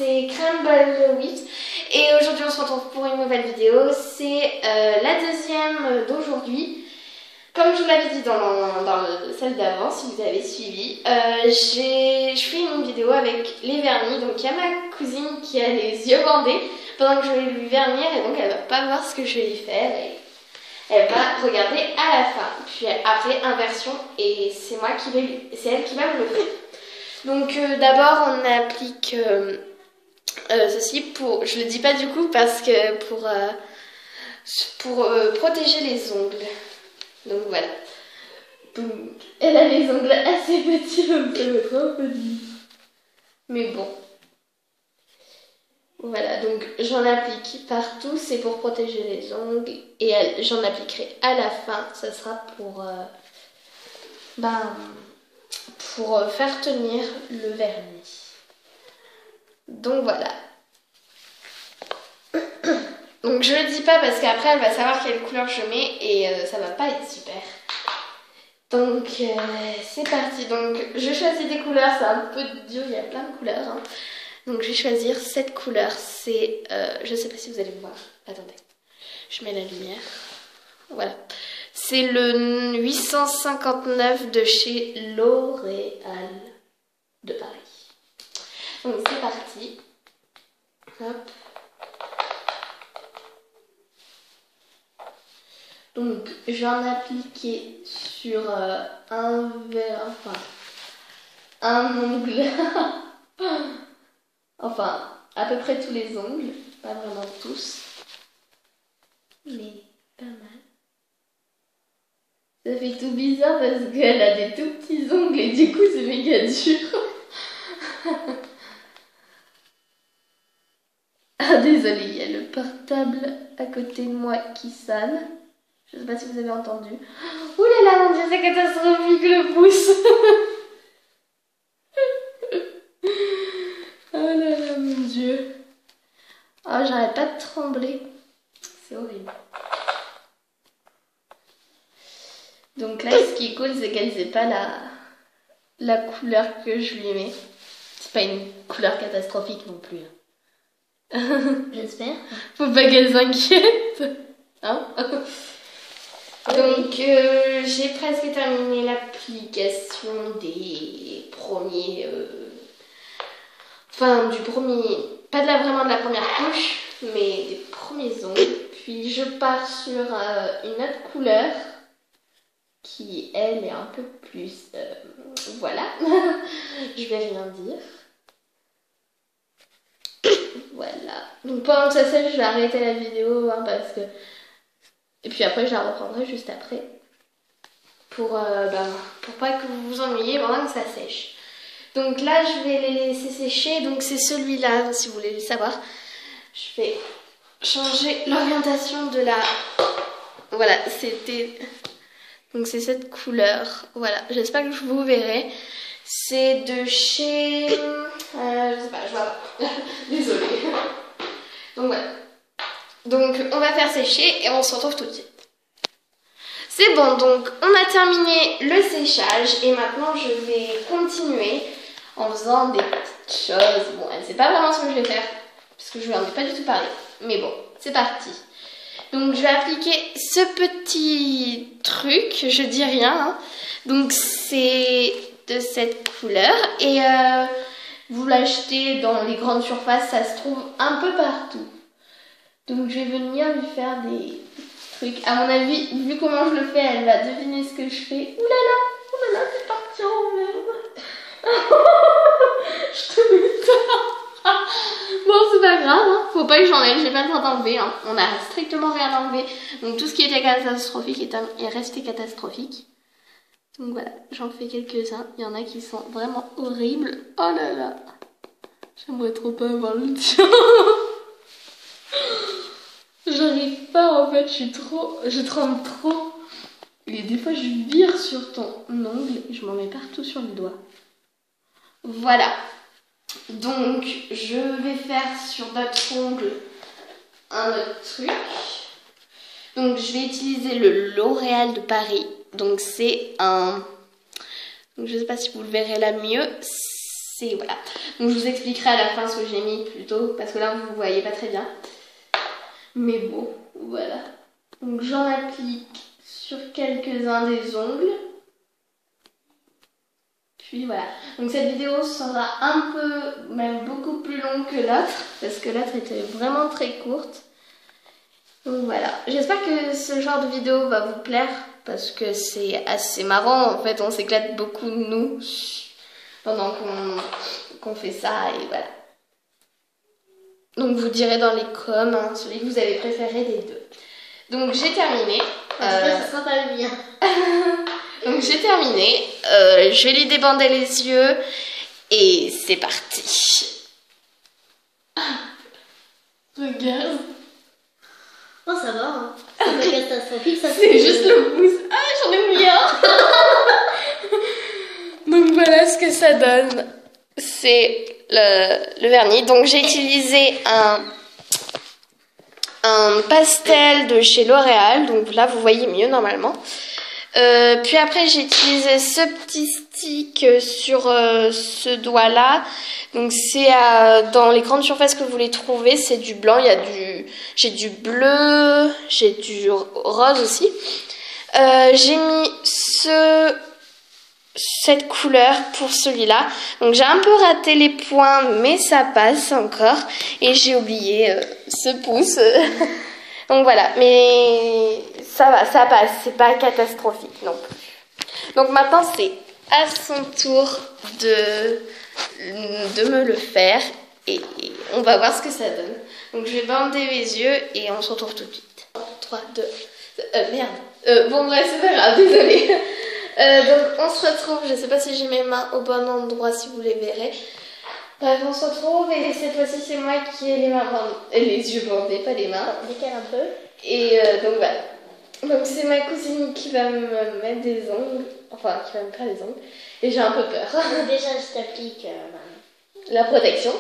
c'est Crumble 8 et aujourd'hui on se retrouve pour une nouvelle vidéo. C'est la deuxième d'aujourd'hui. Comme je vous l'avais dit dans celle d'avant, si vous avez suivi, je fais une vidéo avec les vernis. Donc il y a ma cousine qui a les yeux bandés pendant que je vais lui vernir et donc elle va pas voir ce que je vais lui faire et elle va regarder à la fin. Puis après inversion et c'est elle qui va me le faire. Donc d'abord on applique ceci pour, je le dis pas du coup parce que pour protéger les ongles. Donc voilà. Donc, elle a les ongles assez petits, donc elle va être un peu difficile. Mais bon. Voilà, donc j'en applique partout, c'est pour protéger les ongles. Et j'en appliquerai à la fin, ça sera pour faire tenir le vernis. Donc voilà. Donc je le dis pas parce qu'après elle va savoir quelle couleur je mets et ça va pas être super. Donc c'est parti. Donc je choisis des couleurs, c'est un peu dur, il y a plein de couleurs. Hein. Donc je vais choisir cette couleur, c'est, je sais pas si vous allez me voir, attendez, je mets la lumière. Voilà, c'est le 859 de chez L'Oréal de Paris. Donc c'est parti. Hop. Donc j'en ai appliqué sur un ongle, enfin à peu près tous les ongles, pas vraiment tous, mais pas mal. Ça fait tout bizarre parce qu'elle a des tout petits ongles et du coup c'est méga dur. Ah désolée, il y a le portable à côté de moi qui sonne. Je sais pas si vous avez entendu. Ouh là là, mon dieu, c'est catastrophique le pouce. Oh là là, mon dieu. Oh, j'arrête pas de trembler. C'est horrible. Donc là, ce qui est cool, c'est qu'elle sait pas la couleur que je lui mets. C'est pas une couleur catastrophique non plus. J'espère. Faut pas qu'elle s'inquiète. Hein? Donc j'ai presque terminé l'application des premiers, vraiment de la première couche, mais des premiers ongles. Puis je pars sur une autre couleur qui elle est un peu plus, voilà, je vais rien dire. Voilà. Donc pendant que ça sèche, je vais arrêter la vidéo hein, parce que. Et puis après, je la reprendrai juste après. Pour pas que vous vous ennuyiez pendant que ça sèche. Donc là, je vais les laisser sécher. Donc c'est celui-là, si vous voulez le savoir. Je vais changer l'orientation de la... Voilà, c'était... Donc c'est cette couleur. Voilà, j'espère que vous verrez. C'est de chez... je sais pas, je vois pas. Désolée. Donc voilà. Donc on va faire sécher et on se retrouve tout de suite. C'est bon, donc on a terminé le séchage et maintenant je vais continuer en faisant des petites choses. Bon, elle ne sait pas vraiment ce que je vais faire parce que je lui en ai pas du tout parlé. Mais bon, c'est parti. Donc je vais appliquer ce petit truc, je dis rien. Hein. Donc c'est de cette couleur et vous l'achetez dans les grandes surfaces, ça se trouve un peu partout. Donc je vais venir lui faire des trucs. À mon avis, vu comment je le fais, elle va deviner ce que je fais. Ouh là là, c'est parti en merde. Je te mets ça. Bon, c'est pas grave, hein. Faut pas que j'enlève, j'ai pas le droit d'enlever. Hein. On a strictement rien enlevé. Donc tout ce qui était catastrophique est resté catastrophique. Donc voilà, j'en fais quelques-uns. Il y en a qui sont vraiment horribles. Oh là là. J'aimerais trop pas avoir le tien. J'arrive pas en fait, je tremble trop. Et des fois je vire sur ton ongle et je m'en mets partout sur le doigt. Voilà. Donc je vais faire sur d'autres ongles un autre truc. Donc je vais utiliser le L'Oréal de Paris. Donc c'est un... Donc je sais pas si vous le verrez là mieux. c'est voilà. Donc je vous expliquerai à la fin ce que j'ai mis plus tôt parce que là vous ne voyez pas très bien. Mais bon, voilà. Donc j'en applique sur quelques-uns des ongles. Puis voilà. Donc cette vidéo sera un peu, même beaucoup plus longue que l'autre parce que l'autre était vraiment très courte. Donc voilà. J'espère que ce genre de vidéo va vous plaire parce que c'est assez marrant. En fait, on s'éclate beaucoup nous pendant qu'on fait ça et voilà. Donc vous direz dans les coms celui que vous avez préféré des deux. Donc j'ai terminé. Ça sera pas le mien. Donc j'ai terminé. Je vais lui débander les yeux et c'est parti. Regarde. Oh ça va, hein. C'est pas catastrophique, ça c'est juste le pouce. Ah j'en ai oublié un. Donc voilà ce que ça donne. C'est le vernis. Donc j'ai utilisé un pastel de chez L'Oréal. Donc là vous voyez mieux normalement. Puis après j'ai utilisé ce petit stick sur ce doigt là. Donc c'est dans les grandes surfaces que vous les trouvez, c'est du blanc, j'ai du bleu, j'ai du rose aussi. J'ai mis cette couleur pour celui-là. Donc j'ai un peu raté les points mais ça passe encore. Et j'ai oublié ce pouce. Donc voilà, mais ça va, ça passe, c'est pas catastrophique non plus. Donc maintenant c'est à son tour de me le faire et on va voir ce que ça donne. Donc je vais bander les yeux et on se retrouve tout de suite. 3, 2, merde. Bon bref, c'est pas grave, désolée. Donc on se retrouve, je sais pas si j'ai mes mains au bon endroit si vous les verrez. Bref, on se retrouve et cette fois-ci c'est moi qui ai les mains bandées, les yeux bandés, pas les mains. Décale un peu. Et donc voilà. Donc c'est ma cousine qui va me mettre des ongles, enfin qui va me faire les ongles. Et j'ai un peu peur. Déjà je t'applique la protection.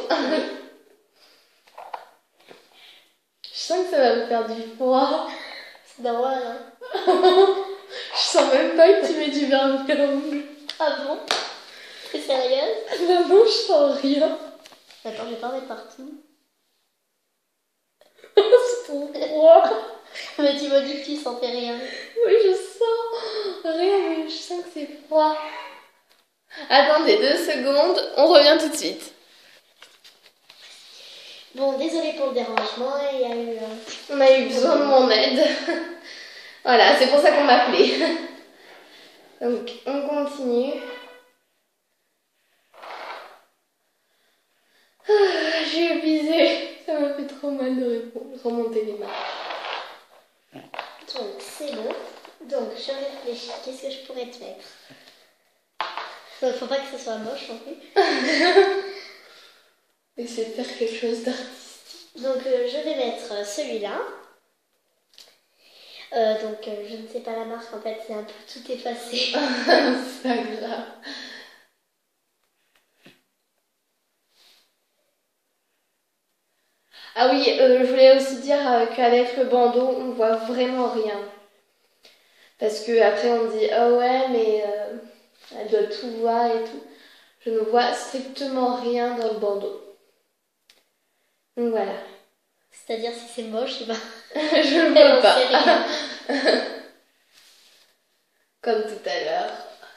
Je sens que ça va me faire du froid. C'est normal, hein. Je sens même pas que tu mets du vernis à l'ongle. Ah bon? T'es sérieuse? Non, je sens rien. Attends, je vais pas en mettre partout. C'est trop froid. Mais tu m'as dit que tu sentais rien. Oui, je sens rien, mais je sens que c'est froid. Attendez 2 secondes, on revient tout de suite. Bon, désolée pour le dérangement, il y a eu... On a eu besoin de mon aide. Voilà, c'est pour ça qu'on m'a appelé. Donc, on continue. J'ai épuisé. Ça m'a fait trop mal de remonter les mains. Donc, c'est bon. Donc, je réfléchis. Qu'est-ce que je pourrais te mettre? Faut pas que ce soit moche non plus. Essayer de faire quelque chose d'artistique. Donc, je vais mettre celui-là. Donc, je ne sais pas la marque, en fait, c'est un peu tout effacé. C'est pas grave. Ah oui, je voulais aussi dire qu'avec le bandeau, on voit vraiment rien. Parce que après on dit ah ouais, mais elle doit tout voir et tout. Je ne vois strictement rien dans le bandeau. Donc voilà. C'est-à-dire si c'est moche, ben... je ne vois pas. Comme tout à l'heure,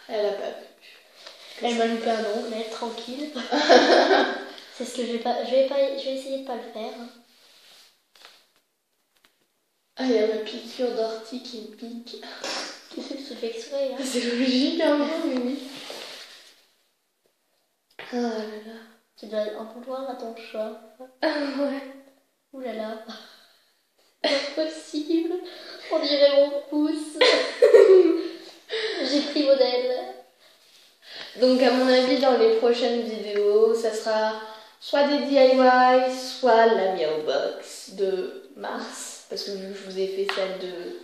elle a pas vu. Elle m'a loupé un ongle, mais tranquille. C'est ce que je vais essayer de pas le faire. Ah, il y a ma piqûre d'ortie qui me pique. C'est fait exprès, hein. C'est logique, hein, mais oui. Ah là là. Tu dois en vouloir à ton chat. Ah ouais. Ouh là là. C'est pas possible. On dirait mon pouce. J'ai pris modèle. Donc à mon avis, dans les prochaines vidéos, ça sera soit des DIY, soit la Miao Box de mars. Parce que je vous ai fait celle de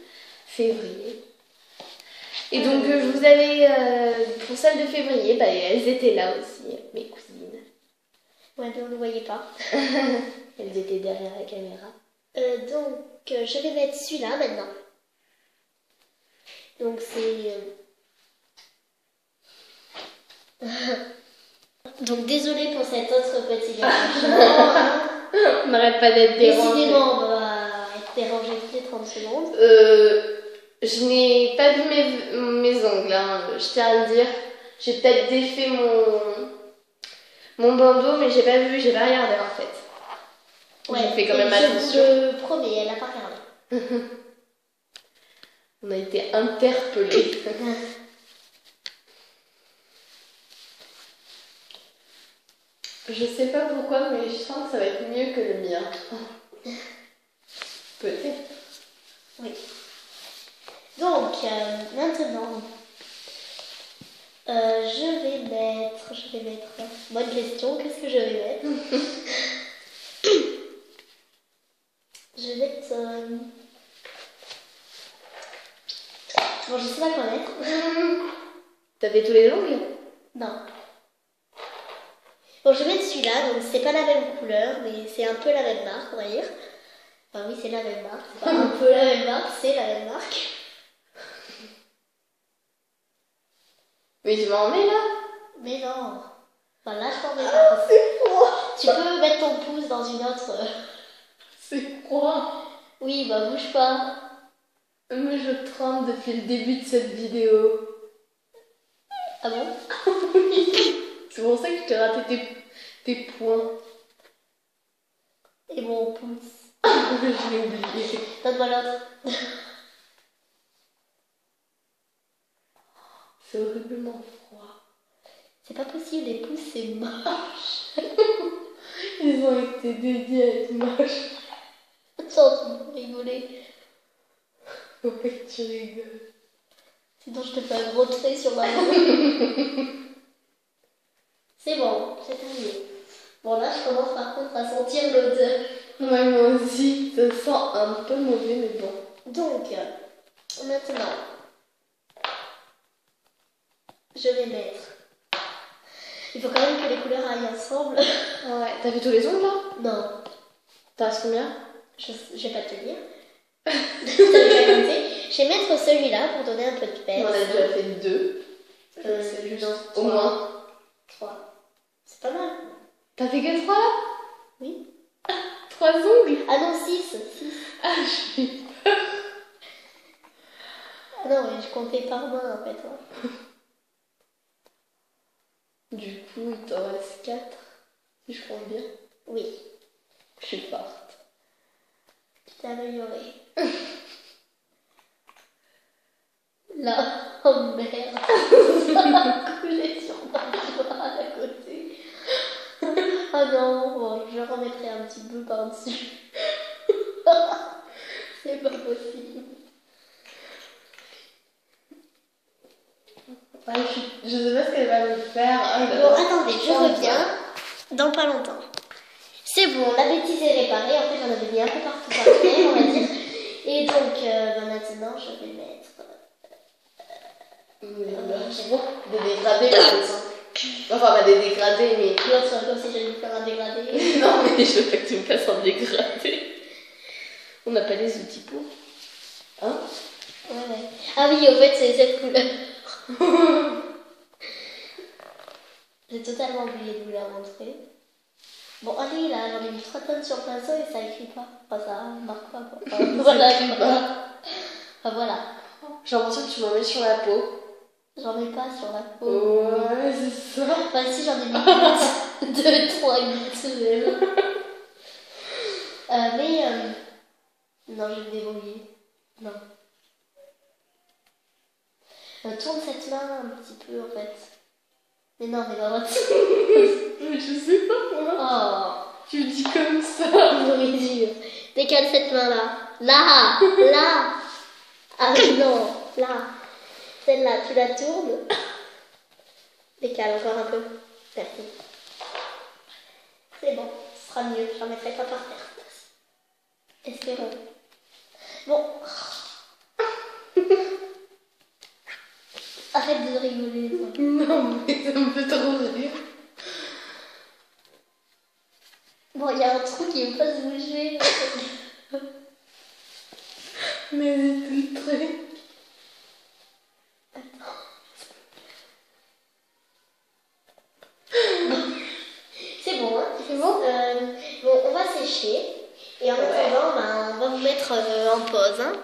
février. Et donc je vous avais, pour celle de février, bah, elles étaient là aussi, mes cousines. Ouais, mais on ne voyait pas. Elles étaient derrière la caméra. Donc je vais mettre celui-là maintenant. Donc c'est... Donc désolée pour cet autre petit dérangement. On n'arrête pas d'être dérangé. Décidément, on va être dérangé toutes les 30 secondes. Je n'ai pas vu mes ongles, hein, je tiens à le dire. J'ai peut-être défait mon bandeau, mais j'ai pas vu, j'ai pas regardé en fait. Ouais, j'ai fait quand même attention. Je vous promets, elle a pas regardé. On a été interpellés. Je sais pas pourquoi, mais je sens que ça va être mieux que le mien. Peut-être. Oui. Donc, maintenant, je vais mettre... Bonne question, qu'est-ce que je vais mettre? Je vais mettre... Bon, je sais pas quoi mettre. T'as fait tous les ongles? Non. Bon, je vais mettre celui-là, donc c'est pas la même couleur, mais c'est un peu la même marque, on va dire. Enfin oui, c'est la même marque. C'est pas un peu la même marque, c'est la même marque. Mais tu m'en mets là? Mais non. Enfin là, je t'en mets pas. C'est froid. Tu peux mettre ton pouce dans une autre... C'est froid. Oui, bah bouge pas. Moi je tremble depuis le début de cette vidéo. Ah bon? C'est pour ça que je t'ai raté tes points. Et mon pouce. Je l'ai oublié. Donne-moi l'autre. C'est horriblement froid. C'est pas possible, les pouces c'est moche. Ils ont été dédiés à être moches. Attends, tu peux rigoler. Ouais, tu rigoles. Sinon je te fais un gros trait sur ma main. C'est bon, c'est terminé. Bon là je commence par contre à sentir l'odeur. Ouais, moi aussi, ça sent un peu mauvais, mais bon. Donc, maintenant, je vais mettre... Il faut quand même que les couleurs aillent ensemble. Ouais, t'as fait tous les ongles là? Non, T'en restes combien? je vais pas te le dire. T'avais pas compté. Je vais mettre celui-là pour donner un peu de peine. On en a déjà fait deux. C'est juste au moins 3. C'est pas mal. T'as fait que 3 là? Oui. 3 ongles? Ah non, 6. Ah, je suis... Ah non, mais je comptais par main en fait. Ouais. Du coup, il t'en reste 4, si je compte bien. Oui, Je suis forte. tu t'es améliorée. Là, oh merde, ça a coulé sur ma voile à côté. Ah non, bon, je remettrai un petit peu par-dessus. C'est pas possible. Ouais, je sais pas ce qu'elle va me faire. Bon, attendez, je reviens dans pas longtemps. C'est bon, la bêtise est réparée. En fait, j'en avais mis un peu partout par terre, on va dire. Et donc, maintenant, je vais mettre... Des dégradés par exemple. Enfin, pas des dégradés, mais. Bien sûr, comme si j'allais me faire un dégradé. Non, mais je veux pas que tu me fasses un dégradé. On n'a pas les outils pour. Hein? Ouais. Ah oui, au fait, c'est cette couleur. J'ai totalement oublié de vous la montrer. Bon, allez, là, j'en ai mis 3 tonnes sur le pinceau et ça écrit pas. Enfin, ça marque pas, quoi. Enfin, voilà, écrit pas. Enfin, voilà. J'ai l'impression que tu m'en mets sur la peau. J'en ai pas sur la peau. Ouais, c'est ça. Enfin, si, j'en ai mis 2, 3 gouttes même. Non, je vais me débrouiller. Non. Tourne cette main un petit peu, en fait. Mais non, mais dans l'autre. Mais je sais pas moi. Oh. Tu le dis comme ça. J'aurais dû. Décale cette main-là. Là. Ah non, là. Celle-là, tu la tournes. Décale encore un peu. Merci. C'est bon, ce sera mieux. J'en mettrai pas par terre. Espérons. Bon. Arrête de rigoler. Toi. Non, mais ça me fait trop rire. Bon, il y a un trou qui ne veut pas se bouger. Mais c'est tout très. Attends. C'est bon Bon, on va sécher. Et en attendant, on va vous mettre en pause. Hein.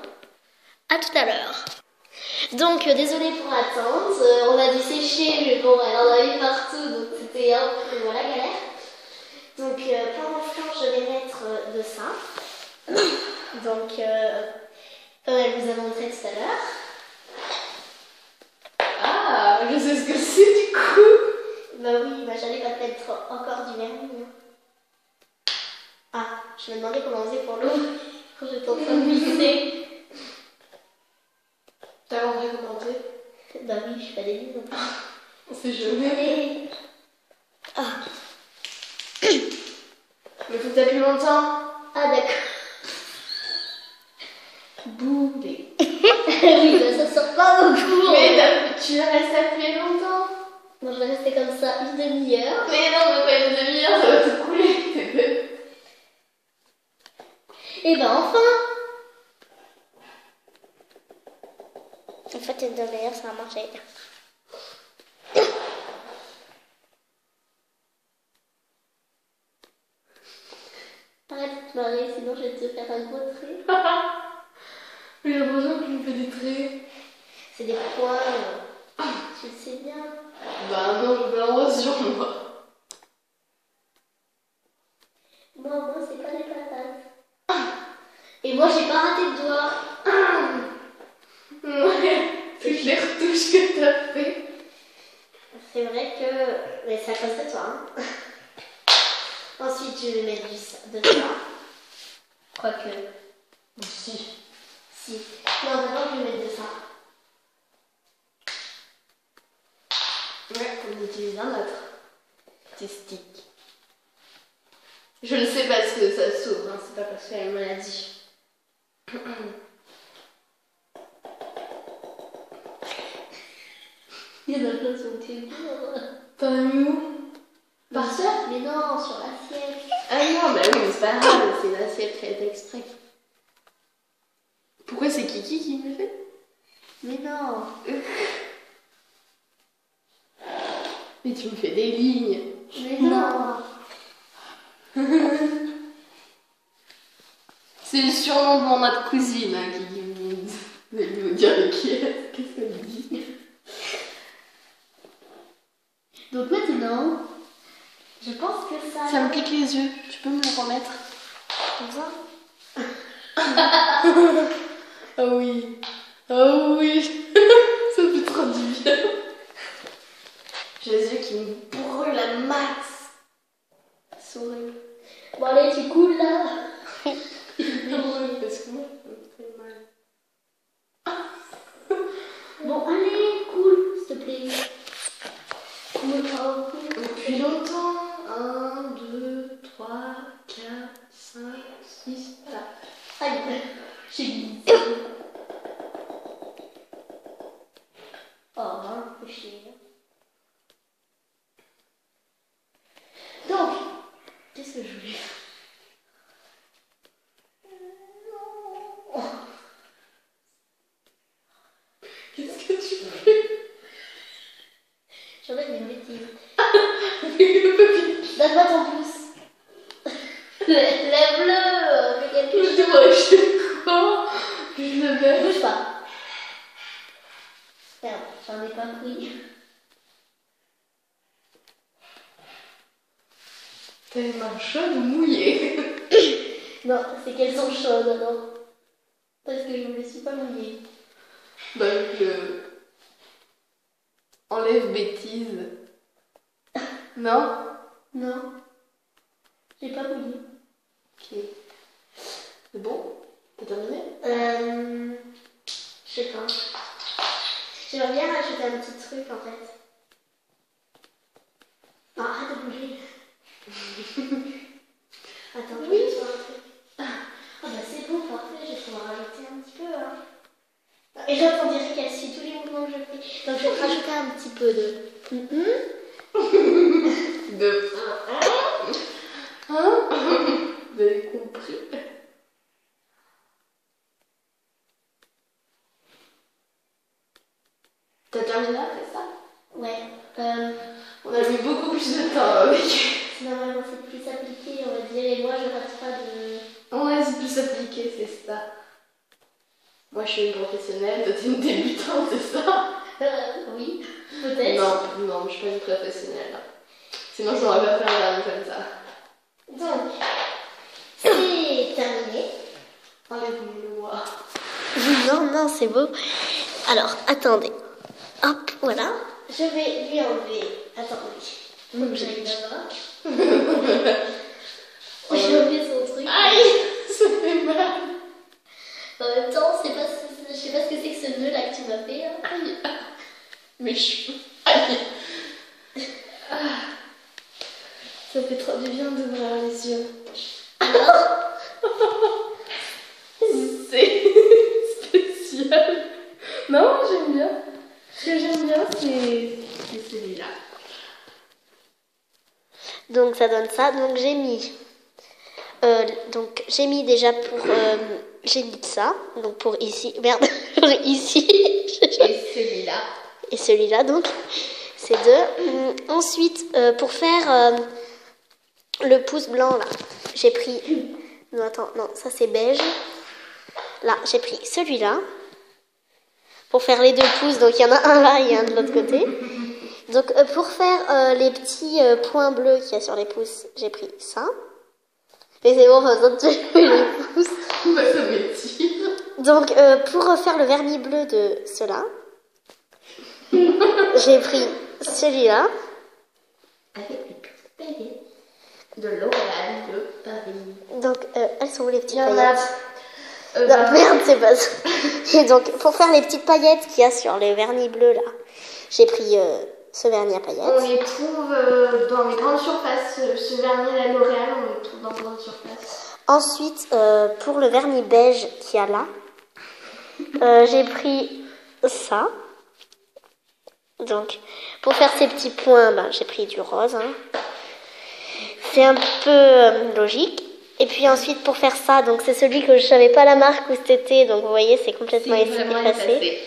À tout à l'heure. Donc, désolé pour l'attente. On a dû sécher, mais bon, elle en a eu partout, donc c'était un peu voilà, galère. Donc, pendant ce temps, je vais mettre de ça. Donc, comme elle vous a montré tout à l'heure. Ah, je sais ce que c'est du coup. Bah oui, bah, j'allais pas te mettre encore du vernis. Hein. Ah, je me demandais comment on faisait pour l'eau quand j'étais en train de glisser. T'as compris comment on fait? Bah oui, je suis pas débile. On sait jamais. Ah. Mais faut que t'appuies longtemps. Ah d'accord. Boulé. Oui, bah ça sort pas beaucoup. Mais tu restes appuyé longtemps. Moi je vais rester comme ça une demi-heure. Mais non, mais pas une demi-heure, ça va tout couler. Et ben enfin. En fait, une demi-heure, ça a marché. Arrête de te marrer, sinon je vais te faire un gros trait. Mais j'ai l'impression que tu me fais des traits. C'est des points. Tu le sais bien. Bah non, je veux l'envoyer sur moi. Moi, c'est pas des patates. Et moi, j'ai pas raté de doigt. Ouais, toutes les retouches que t'as fait. C'est vrai que... Mais c'est à cause de toi. Hein. Ensuite, je vais mettre de ça. Quoique... Si. Si. Non, d'abord, je vais mettre de ça. Ouais, on utilise un autre. Petit stick. Je ne sais pas ce que ça s'ouvre, hein. C'est pas parce qu'elle me l'a dit. Il y en a plein sur le téléphone. T'en as mis où? Par ça? Mais non, sur l'assiette. Ah non, bah oui, mais c'est pas grave, c'est une assiette faite exprès. Pourquoi c'est Kiki qui me le fait? Mais non. Mais tu me fais des lignes. Mais non. C'est le surnom de mon autre cousine, hein, qui me dire qui est. Qu'est-ce qu'elle dit? Donc maintenant, je pense que ça... Ça me pique les yeux. Tu peux me le remettre? Comme ça? Ah oui. Ah oui. Ça me fait trop du bien. J'ai les yeux qui me brûlent à max. C'est horrible. Bon allez, tu coules là. Parce que moi, ça me fait mal. Bon allez, coule, s'il te plaît. Coule. Depuis longtemps. 1, 2, 3, 4, 5, 6. Voilà. Aïe, j'ai glissé. Oh, hein, faut chier. Donc, qu'est-ce que je voulais faire? Qu'est-ce que tu fais? J'en ai une bêtise. Le Donne-moi ton pouce. Lève-le, fais quelque chose. Dis-moi, je fais quoi? Je le mets. Bouge pas. Merde, j'en ai pas pris. T'as les mains chaudes ou mouillées? Non, c'est qu'elles sont chaudes, non. Parce que je me suis pas mouillée. Bah, je enlève bêtise. Non? Non. J'ai pas mouillé. Ok. C'est bon? T'as terminé? Je sais pas. J'aimerais bien rajouter un petit truc en fait. Non, arrête de bouger. Attends, je vais sur un truc. Ah bah c'est bon, parfait, je vais pouvoir rajouter un petit peu. Hein. Et là, on dirait qu'elle suit tous les mouvements que je fais. Donc je vais rajouter un petit peu de... De... Hein? Vous avez compris? T'as terminé après ça? Ouais. On a mis beaucoup plus de temps avec. Normalement, c'est plus appliqué, on va dire. Et moi, je rate pas de... Ouais, c'est plus appliqué, c'est ça. Moi, je suis une professionnelle, toi, t'es une débutante, c'est ça? Oui, peut-être. Non, je suis pas une professionnelle. Là. Sinon, je n'aurais pas fait un vernis comme ça. Donc, c'est terminé. Enlève-moi. Non, c'est beau. Alors, attendez. Hop, voilà. Je vais lui enlever. Attendez. Faut que j'aille là-bas. J'ai enlevé son truc. Aïe, ça fait mal. En même temps, je sais pas ce que c'est que ce nœud-là que tu m'as fait. Hein. Aïe. Mes cheveux. Aïe. Ah. Ça fait trop du bien d'ouvrir les yeux. Alors, c'est spécial. Non, j'aime bien. Ce que j'aime bien, c'est celui-là. donc ça donne ça. Donc j'ai mis déjà pour j'ai mis ça. Donc pour ici, merde, pour ici. Et celui-là. Et celui-là, donc c'est deux. Ensuite, pour faire le pouce blanc là, j'ai pris. Non, attends, non, ça c'est beige. Là, j'ai pris celui-là. Pour faire les deux pouces, donc il y en a un là et un de l'autre côté. Donc pour faire les petits points bleus qu'il y a sur les pouces, j'ai pris ça. Mais c'est bon, pas besoin de tuer les pouces. Bah, ça m'étire. Donc pour refaire le vernis bleu de cela, j'ai pris celui-là. Avec les petites paillettes de L'Oréal de Paris. Donc elles sont où les petites Il y en paillettes? Non, merde, c'est pas ça. Et donc, pour faire les petites paillettes qu'il y a sur le vernis bleu, là, j'ai pris ce vernis à paillettes. On les trouve dans les grandes surfaces. Ce vernis à L'Oréal, on le trouve dans les grandes surfaces. Ensuite, pour le vernis beige qu'il y a là, j'ai pris ça. Donc, pour faire ces petits points, ben, j'ai pris du rose. Hein. C'est un peu logique. Et puis ensuite, pour faire ça, donc c'est celui que je savais pas la marque où c'était, donc vous voyez, c'est complètement effacé.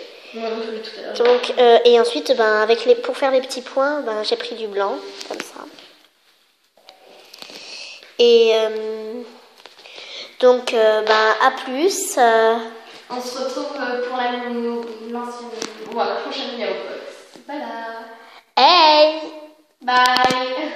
Donc, et ensuite, ben, pour faire les petits points, ben, j'ai pris du blanc, comme ça. Et donc, ben, à plus. On se retrouve pour la prochaine vidéo. Voilà. Hey! Bye!